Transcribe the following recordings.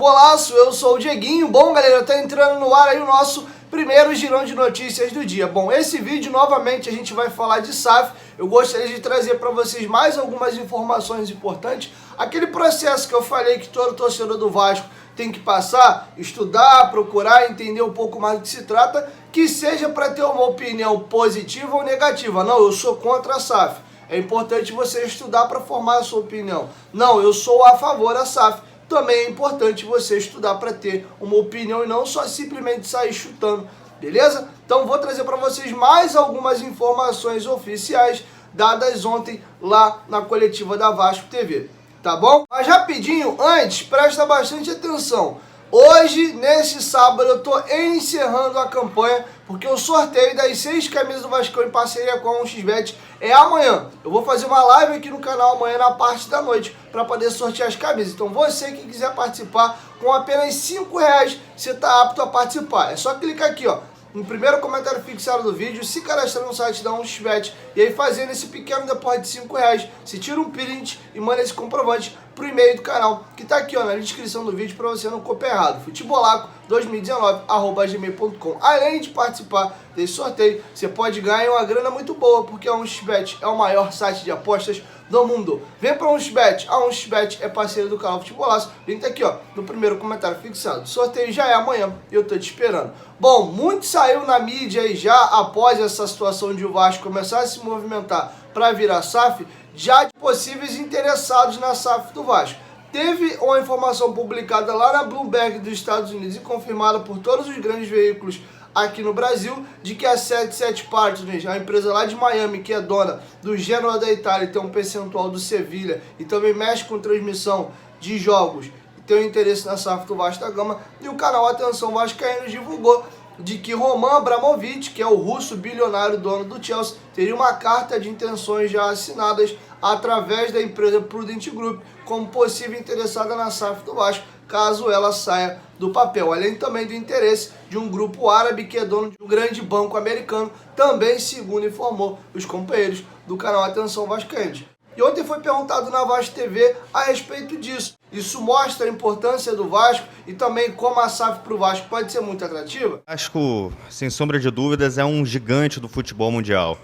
Futebolaço, eu sou o Dieguinho. Bom, galera, tá entrando no ar aí o nosso primeiro girão de notícias do dia. Bom, esse vídeo, novamente, a gente vai falar de SAF. Eu gostaria de trazer para vocês mais algumas informações importantes. Aquele processo que eu falei que todo torcedor do Vasco tem que passar, estudar, procurar, entender um pouco mais do que se trata, que seja para ter uma opinião positiva ou negativa. Não, eu sou contra a SAF. É importante você estudar para formar a sua opinião. Não, eu sou a favor da SAF. Também é importante você estudar para ter uma opinião e não só simplesmente sair chutando, beleza? Então vou trazer para vocês mais algumas informações oficiais dadas ontem lá na coletiva da Vasco TV, tá bom? Mas rapidinho, antes, presta bastante atenção. Hoje, nesse sábado, eu tô encerrando a campanha, porque o sorteio das 6 camisas do Vascão em parceria com a 1xBet é amanhã. Eu vou fazer uma live aqui no canal amanhã na parte da noite, para poder sortear as camisas. Então você que quiser participar, com apenas R$5, você tá apto a participar. É só clicar aqui, ó, no primeiro comentário fixado do vídeo, se cadastrar no site da 1xBet e aí fazendo esse pequeno depósito de R$5, você tira um print e manda esse comprovante pro e-mail do canal, que tá aqui, ó, na descrição do vídeo, para você não copiar errado, futebolaco2019@gmail.com. Além de participar desse sorteio, você pode ganhar uma grana muito boa, porque a 1xBet é o maior site de apostas do mundo. Vem pra 1xBet, a 1xBet é parceira do canal Futebolaço, link tá aqui, ó, no primeiro comentário fixado. O sorteio já é amanhã e eu tô te esperando. Bom, muito saiu na mídia aí já após essa situação de o Vasco começar a se movimentar para virar SAF, já de possíveis interessados na SAF do Vasco. Teve uma informação publicada lá na Bloomberg dos Estados Unidos e confirmada por todos os grandes veículos aqui no Brasil, de que a 77 Partners, a empresa lá de Miami, que é dona do Genoa da Itália, tem um percentual do Sevilha e também mexe com transmissão de jogos, e tem um interesse na SAF do Vasco da Gama, e o canal Atenção Vascaíno divulgou de que Roman Abramovich, que é o russo bilionário dono do Chelsea, teria uma carta de intenções já assinadas através da empresa Prudent Group como possível interessada na SAF do Vasco, caso ela saia do papel. Além também do interesse de um grupo árabe que é dono de um grande banco americano, também segundo informou os companheiros do canal Atenção Vascaínos. E ontem foi perguntado na Vasco TV a respeito disso. Isso mostra a importância do Vasco e também como a SAF para o Vasco pode ser muito atrativa? O Vasco, sem sombra de dúvidas, é um gigante do futebol mundial.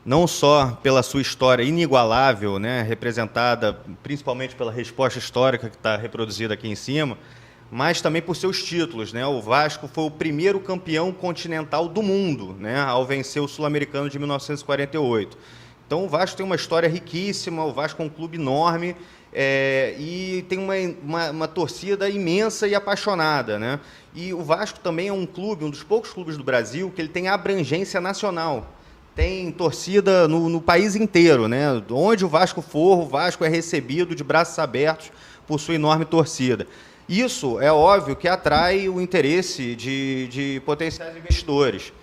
Não só pela sua história inigualável, né, representada principalmente pela resposta histórica que está reproduzida aqui em cima, mas também por seus títulos, né? O Vasco foi o primeiro campeão continental do mundo, né, ao vencer o Sul-Americano de 1948. Então o Vasco tem uma história riquíssima, o Vasco é um clube enorme e tem uma torcida imensa e apaixonada, né? E o Vasco também é um clube, um dos poucos clubes do Brasil que ele tem abrangência nacional. Tem torcida no país inteiro, né? Onde o Vasco for, o Vasco é recebido de braços abertos por sua enorme torcida. Isso é óbvio que atrai o interesse de potenciais investidores.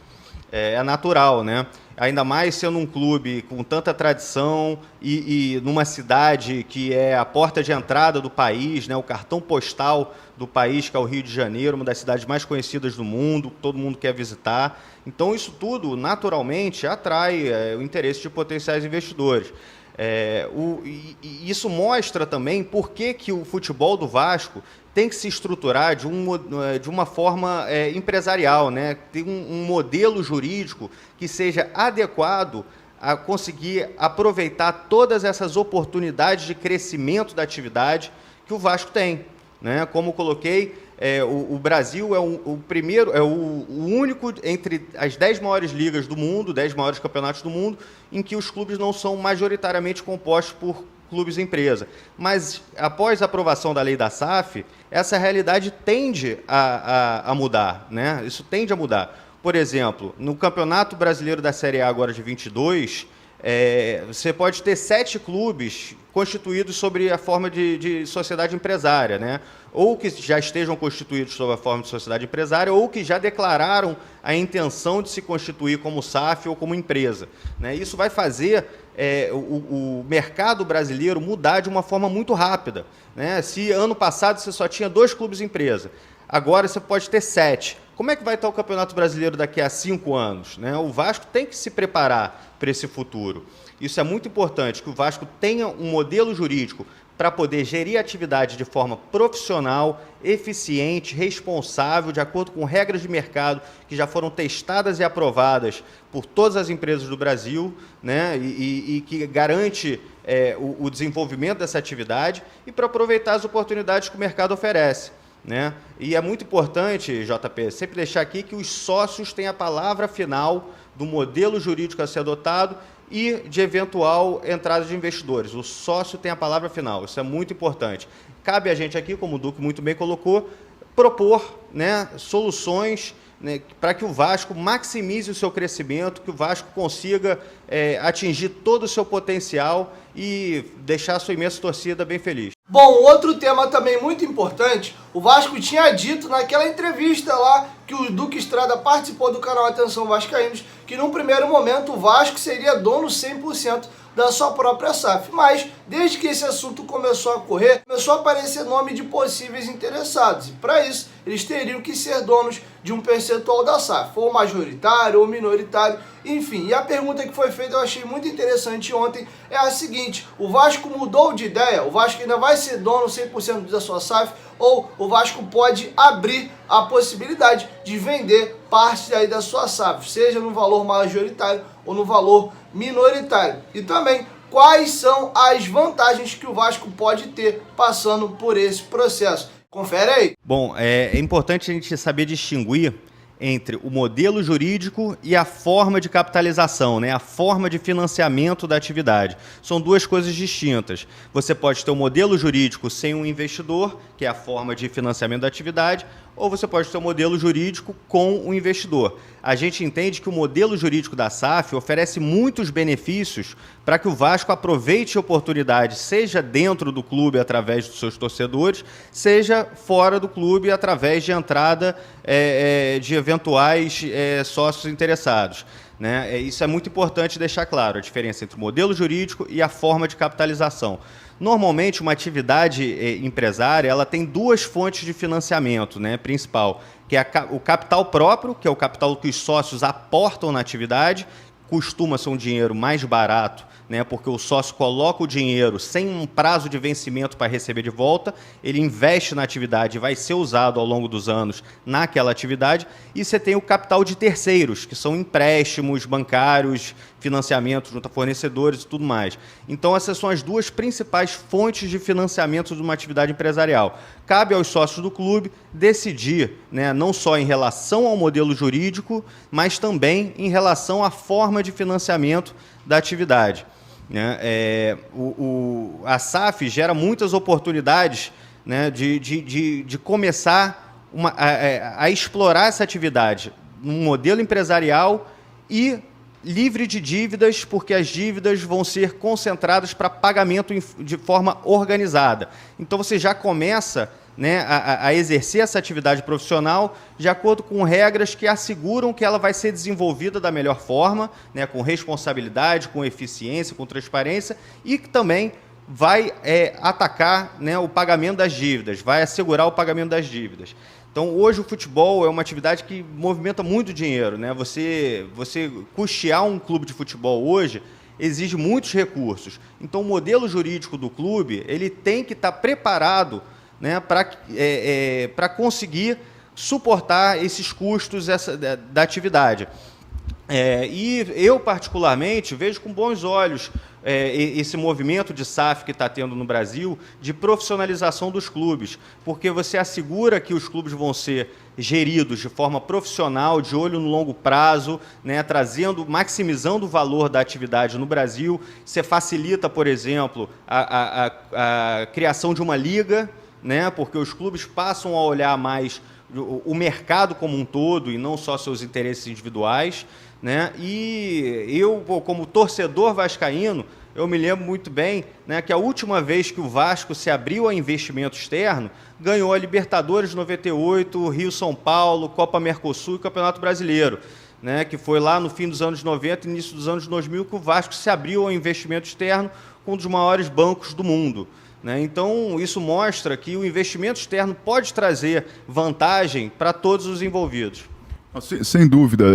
É natural, né? Ainda mais sendo um clube com tanta tradição e numa cidade que é a porta de entrada do país, né? O cartão postal do país, que é o Rio de Janeiro, uma das cidades mais conhecidas do mundo, todo mundo quer visitar. Então, isso tudo, naturalmente, atrai o interesse de potenciais investidores. Isso mostra também por que o futebol do Vasco tem que se estruturar de uma forma empresarial, né? Tem um modelo jurídico que seja adequado a conseguir aproveitar todas essas oportunidades de crescimento da atividade que o Vasco tem, né? Como coloquei, o Brasil é o primeiro, o único entre as 10 maiores ligas do mundo, 10 maiores campeonatos do mundo, em que os clubes não são majoritariamente compostos por clubes empresa. Mas, após a aprovação da lei da SAF, essa realidade tende a mudar, né? Isso tende a mudar. Por exemplo, no Campeonato Brasileiro da Série A agora de 22, você pode ter 7 clubes constituídos sobre a forma de sociedade empresária, né? Ou que já estejam constituídos sob a forma de sociedade empresária, ou que já declararam a intenção de se constituir como SAF ou como empresa, né? Isso vai fazer o mercado brasileiro mudar de uma forma muito rápida, né? Se ano passado você só tinha 2 clubes empresa, agora você pode ter 7. Como é que vai estar o Campeonato Brasileiro daqui a 5 anos, né? O Vasco tem que se preparar para esse futuro. Isso é muito importante, que o Vasco tenha um modelo jurídico para poder gerir a atividade de forma profissional, eficiente, responsável, de acordo com regras de mercado que já foram testadas e aprovadas por todas as empresas do Brasil, né, e que garante o desenvolvimento dessa atividade e para aproveitar as oportunidades que o mercado oferece, né? E é muito importante, JP, sempre deixar aqui que os sócios têm a palavra final do modelo jurídico a ser adotado e de eventual entrada de investidores. O sócio tem a palavra final, isso é muito importante. Cabe a gente aqui, como o Duque muito bem colocou, propor, né, soluções, né, para que o Vasco maximize o seu crescimento, que o Vasco consiga atingir todo o seu potencial e deixar a sua imensa torcida bem feliz. Bom, outro tema também muito importante, o Vasco tinha dito naquela entrevista lá que o Duque Estrada participou do canal Atenção Vascaínos, que num primeiro momento o Vasco seria dono 100% da sua própria SAF. Mas, desde que esse assunto começou a correr, começou a aparecer nome de possíveis interessados. E para isso, eles teriam que ser donos de um percentual da SAF, ou majoritário ou minoritário, enfim. E a pergunta que foi feita eu achei muito interessante ontem é a seguinte: o Vasco mudou de ideia? O Vasco ainda vai ser dono 100% da sua SAF? Ou o Vasco pode abrir a possibilidade de vender parte aí da sua SAF, seja no valor majoritário ou no valor minoritário? E também, quais são as vantagens que o Vasco pode ter passando por esse processo? Confere aí. Bom, é importante a gente saber distinguir entre o modelo jurídico e a forma de capitalização, né? A forma de financiamento da atividade. São duas coisas distintas. Você pode ter um modelo jurídico sem um investidor, que é a forma de financiamento da atividade, ou você pode ter um modelo jurídico com um investidor. A gente entende que o modelo jurídico da SAF oferece muitos benefícios para que o Vasco aproveite a oportunidade, seja dentro do clube através dos seus torcedores, seja fora do clube através de entrada de eventuais sócios interessados, né? Isso é muito importante deixar claro, a diferença entre o modelo jurídico e a forma de capitalização. Normalmente, uma atividade empresária ela tem duas fontes de financiamento, né, principal, que é o capital próprio, que é o capital que os sócios aportam na atividade, costuma ser um dinheiro mais barato, né, porque o sócio coloca o dinheiro sem um prazo de vencimento para receber de volta, ele investe na atividade e vai ser usado ao longo dos anos naquela atividade, e você tem o capital de terceiros, que são empréstimos bancários, financiamento junto a fornecedores e tudo mais. Então, essas são as duas principais fontes de financiamento de uma atividade empresarial. Cabe aos sócios do clube decidir, né, não só em relação ao modelo jurídico, mas também em relação à forma de financiamento da atividade, né? A SAF gera muitas oportunidades, né, de começar a explorar essa atividade num modelo empresarial e livre de dívidas, porque as dívidas vão ser concentradas para pagamento de forma organizada. Então, você já começa, né, a exercer essa atividade profissional de acordo com regras que asseguram que ela vai ser desenvolvida da melhor forma, né, com responsabilidade, com eficiência, com transparência, e que também vai atacar, né, o pagamento das dívidas, vai assegurar o pagamento das dívidas. Então, hoje o futebol é uma atividade que movimenta muito dinheiro, né? Você custear um clube de futebol hoje exige muitos recursos. Então, o modelo jurídico do clube ele tem que estar preparado, né, para conseguir suportar esses custos da atividade. E eu, particularmente, vejo com bons olhos esse movimento de SAF que está tendo no Brasil, de profissionalização dos clubes, porque você assegura que os clubes vão ser geridos de forma profissional, de olho no longo prazo, né, maximizando o valor da atividade no Brasil. Você facilita, por exemplo, a criação de uma liga, né, porque os clubes passam a olhar mais o mercado como um todo e não só seus interesses individuais, né? E eu, como torcedor vascaíno, eu me lembro muito bem, né, que a última vez que o Vasco se abriu a investimento externo, ganhou a Libertadores de 98, Rio-São Paulo, Copa Mercosul e Campeonato Brasileiro, né, que foi lá no fim dos anos 90 e início dos anos 2000 que o Vasco se abriu ao investimento externo com um dos maiores bancos do mundo, né? Então, isso mostra que o investimento externo pode trazer vantagem para todos os envolvidos. Sem dúvida,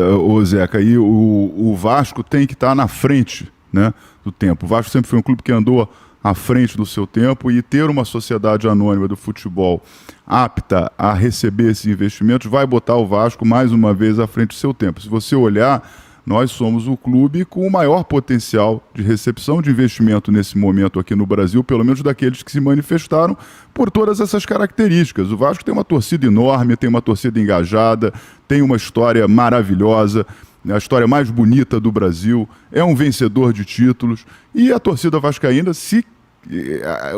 Zeca, o Vasco tem que estar na frente, né, do tempo. O Vasco sempre foi um clube que andou à frente do seu tempo, e ter uma sociedade anônima do futebol apta a receber esses investimentos vai botar o Vasco mais uma vez à frente do seu tempo. Se você olhar, nós somos o clube com o maior potencial de recepção de investimento nesse momento aqui no Brasil, pelo menos daqueles que se manifestaram por todas essas características. O Vasco tem uma torcida enorme, tem uma torcida engajada, tem uma história maravilhosa, a história mais bonita do Brasil, é um vencedor de títulos, e a torcida vascaína,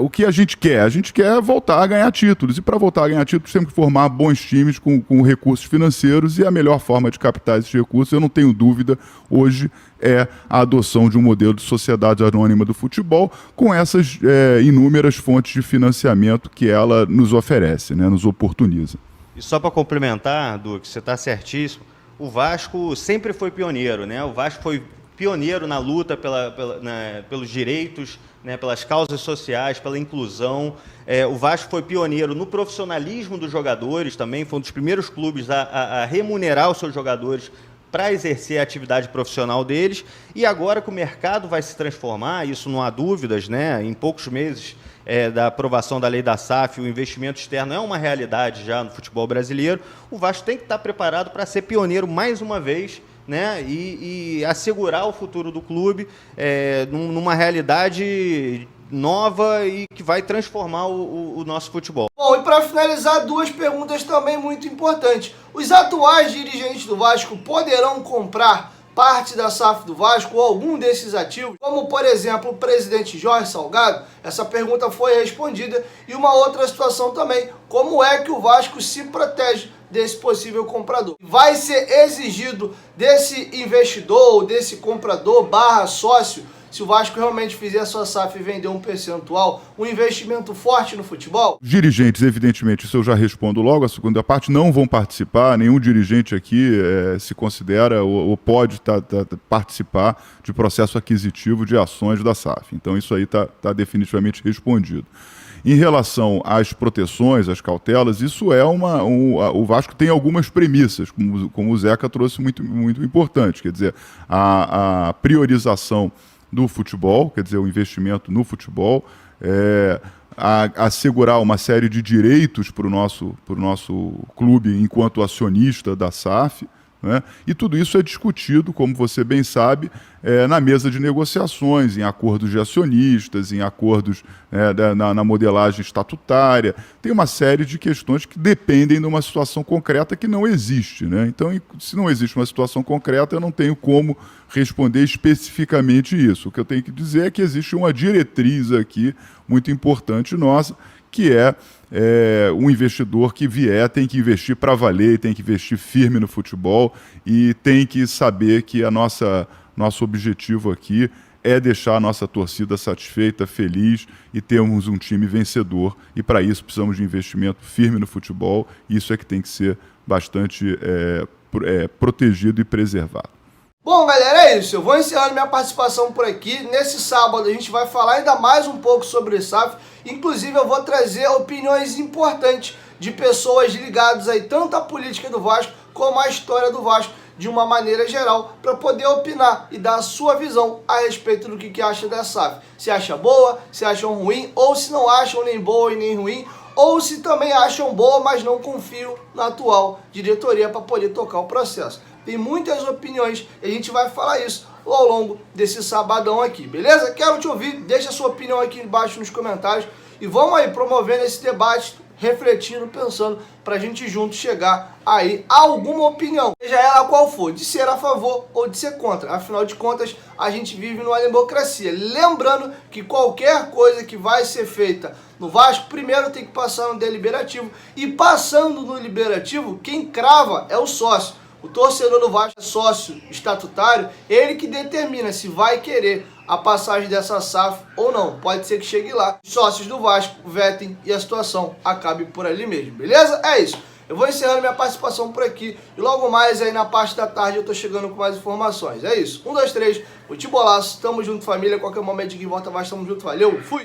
o que a gente quer? A gente quer voltar a ganhar títulos, e para voltar a ganhar títulos temos que formar bons times com recursos financeiros, e a melhor forma de captar esses recursos, eu não tenho dúvida, hoje é a adoção de um modelo de sociedade anônima do futebol, com essas inúmeras fontes de financiamento que ela nos oferece, né, nos oportuniza. E só para complementar, Duque, você está certíssimo, o Vasco sempre foi pioneiro, né? O Vasco foi pioneiro na luta pelos direitos, né, pelas causas sociais, pela inclusão. O Vasco foi pioneiro no profissionalismo dos jogadores também, foi um dos primeiros clubes a remunerar os seus jogadores para exercer a atividade profissional deles. E agora que o mercado vai se transformar, isso não há dúvidas, né? Em poucos meses da aprovação da lei da SAF, o investimento externo é uma realidade já no futebol brasileiro. O Vasco tem que estar preparado para ser pioneiro mais uma vez, né, e assegurar o futuro do clube numa realidade nova e que vai transformar o nosso futebol. Bom, e para finalizar, duas perguntas também muito importantes. Os atuais dirigentes do Vasco poderão comprar parte da SAF do Vasco ou algum desses ativos, como por exemplo o presidente Jorge Salgado? Essa pergunta foi respondida. E uma outra situação também, como é que o Vasco se protege desse possível comprador? Vai ser exigido desse investidor, desse comprador / sócio, se o Vasco realmente fizer a sua SAF e vender um percentual, um investimento forte no futebol? Os dirigentes, evidentemente, isso eu já respondo logo, a segunda parte, não vão participar, nenhum dirigente aqui se considera ou pode participar de processo aquisitivo de ações da SAF. Então isso aí está definitivamente respondido. Em relação às proteções, às cautelas, isso é o Vasco tem algumas premissas, como o Zeca trouxe, muito, muito importante. Quer dizer, a priorização do futebol, quer dizer, o investimento no futebol, assegurar uma série de direitos para o nosso clube enquanto acionista da SAF, né? E tudo isso é discutido, como você bem sabe, na mesa de negociações, em acordos de acionistas, em acordos na modelagem estatutária. Tem uma série de questões que dependem de uma situação concreta que não existe, né? Então, se não existe uma situação concreta, eu não tenho como responder especificamente isso. O que eu tenho que dizer é que existe uma diretriz aqui muito importante nossa, que um investidor que vier tem que investir para valer, tem que investir firme no futebol e tem que saber que nosso objetivo aqui é deixar a nossa torcida satisfeita, feliz e termos um time vencedor. E para isso precisamos de investimento firme no futebol, e isso é que tem que ser bastante protegido e preservado. Bom, galera, é isso. Eu vou encerrando minha participação por aqui. Nesse sábado a gente vai falar ainda mais um pouco sobre o SAF. Inclusive eu vou trazer opiniões importantes de pessoas ligadas aí tanto à política do Vasco como à história do Vasco de uma maneira geral, para poder opinar e dar a sua visão a respeito do que acha da SAF. Se acha boa, se acham ruim, ou se não acham nem boa e nem ruim, ou se também acham boa, mas não confiam na atual diretoria para poder tocar o processo. Tem muitas opiniões e a gente vai falar isso ao longo desse sabadão aqui, beleza? Quero te ouvir, deixa a sua opinião aqui embaixo nos comentários e vamos aí promovendo esse debate, refletindo, pensando, pra gente juntos chegar aí a alguma opinião, seja ela qual for, de ser a favor ou de ser contra. Afinal de contas, a gente vive numa democracia. Lembrando que qualquer coisa que vai ser feita no Vasco, primeiro tem que passar no deliberativo, e passando no deliberativo, quem crava é o sócio. O torcedor do Vasco é sócio estatutário, ele que determina se vai querer a passagem dessa SAF ou não. Pode ser que chegue lá, os sócios do Vasco vetem e a situação acabe por ali mesmo, beleza? É isso. Eu vou encerrando minha participação por aqui e logo mais aí na parte da tarde eu tô chegando com mais informações. É isso. 1, 2, 3, futebolaço, tamo junto família, qualquer momento de volta Vasco, tamo junto, valeu, fui!